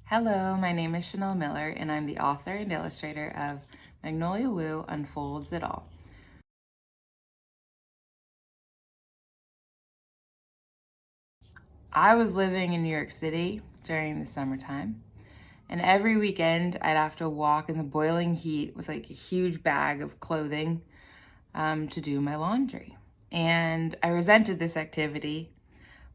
Hello, my name is Chanel Miller, and I'm the author and illustrator of Magnolia Woo Unfolds It All. I was living in New York City during the summertime, and every weekend I'd have to walk in the boiling heat with like a huge bag of clothing to do my laundry. And I resented this activity.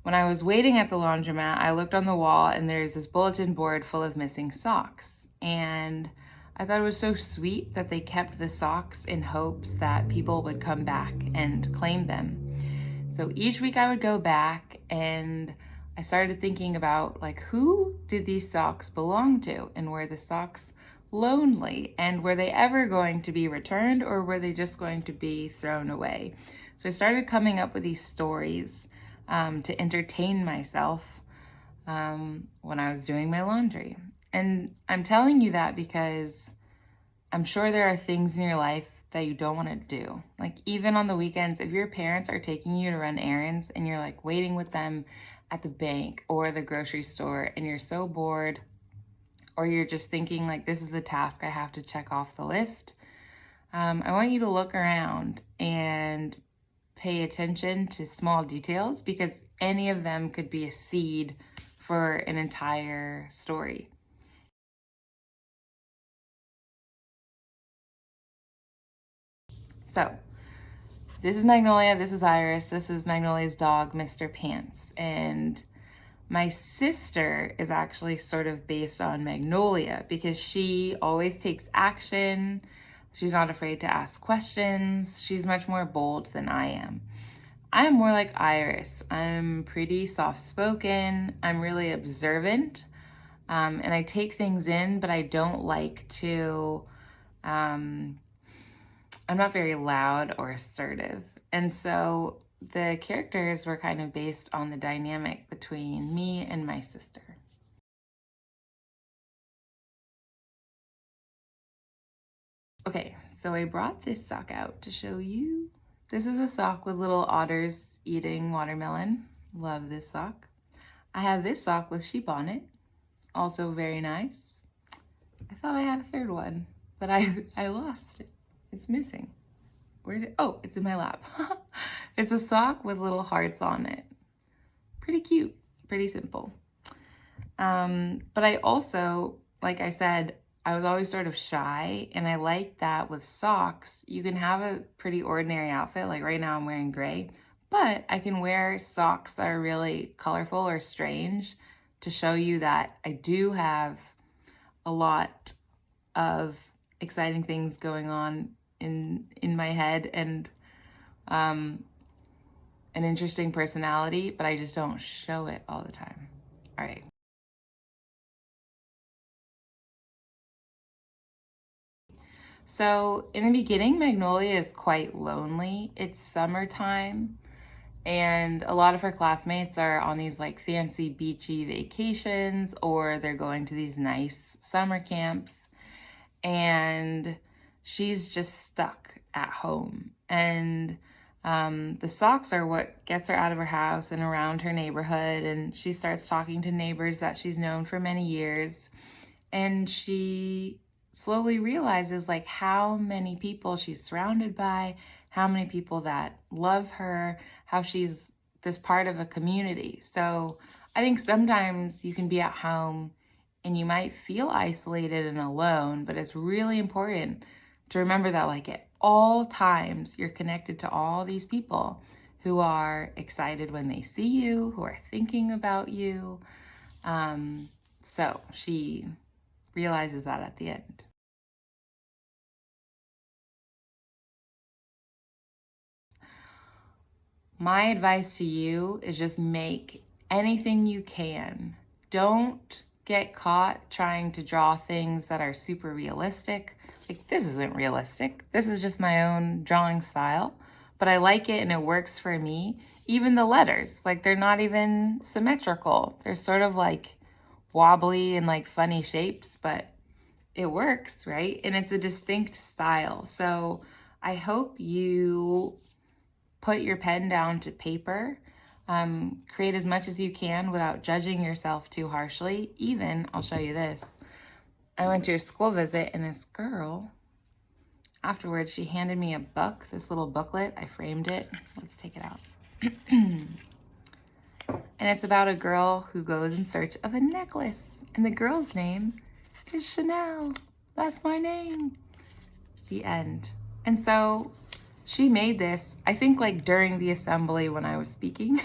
When I was waiting at the laundromat, I looked on the wall and there's this bulletin board full of missing socks. And I thought it was so sweet that they kept the socks in hopes that people would come back and claim them. So each week I would go back and I started thinking about like who did these socks belong to, and were the socks lonely, and were they ever going to be returned, or were they just going to be thrown away? So I started coming up with these stories to entertain myself when I was doing my laundry. And I'm telling you that because I'm sure there are things in your life that you don't want to do. Like even on the weekends, if your parents are taking you to run errands and you're like waiting with them at the bank or the grocery store and you're so bored, or you're just thinking like, this is a task I have to check off the list, I want you to look around and pay attention to small details, because any of them could be a seed for an entire story. So this is Magnolia, this is Iris, this is Magnolia's dog, Mr. Pants. And my sister is actually sort of based on Magnolia because she always takes action. She's not afraid to ask questions. She's much more bold than I am. I'm more like Iris. I'm pretty soft-spoken. I'm really observant. And I take things in, but I don't like to, I'm not very loud or assertive. And so the characters were kind of based on the dynamic between me and my sister. Okay, so I brought this sock out to show you. This is a sock with little otters eating watermelon. Love this sock. I have this sock with sheep on it. Also very nice. I thought I had a third one, but I lost it. It's missing. Oh, it's in my lap. It's a sock with little hearts on it. Pretty cute, pretty simple. But I also, like I said, I was always sort of shy, and I like that with socks, you can have a pretty ordinary outfit. Like right now I'm wearing gray, but I can wear socks that are really colorful or strange to show you that I do have a lot of exciting things going on in my head, and an interesting personality, but I just don't show it all the time. All right. So in the beginning, Magnolia is quite lonely. It's summertime, and a lot of her classmates are on these like fancy beachy vacations, or they're going to these nice summer camps, and she's just stuck at home. And the socks are what gets her out of her house and around her neighborhood, and she starts talking to neighbors that she's known for many years. And she slowly realizes like how many people she's surrounded by, how many people that love her, how she's this part of a community. So I think sometimes you can be at home and you might feel isolated and alone, but it's really important to remember that like at all times you're connected to all these people who are excited when they see you, who are thinking about you. So she realizes that at the end. My advice to you is just make anything you can. Don't get caught trying to draw things that are super realistic. Like, this isn't realistic. This is just my own drawing style, but I like it and it works for me. Even the letters, like they're not even symmetrical. They're sort of like wobbly and like funny shapes, but it works, right? And it's a distinct style. So I hope you put your pen down to paper Create as much as you can without judging yourself too harshly. Even, I'll show you this. I went to a school visit and this girl, afterwards, she handed me a book, this little booklet. I framed it. Let's take it out. And it's about a girl who goes in search of a necklace. And the girl's name is Chanel. That's my name. The end. And so she made this, I think like during the assembly when I was speaking,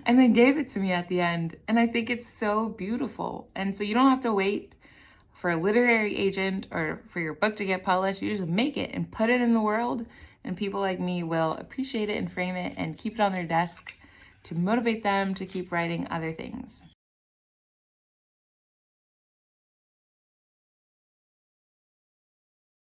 and then gave it to me at the end. And I think it's so beautiful. And so you don't have to wait for a literary agent or for your book to get published. You just make it and put it in the world, and people like me will appreciate it and frame it and keep it on their desk to motivate them to keep writing other things.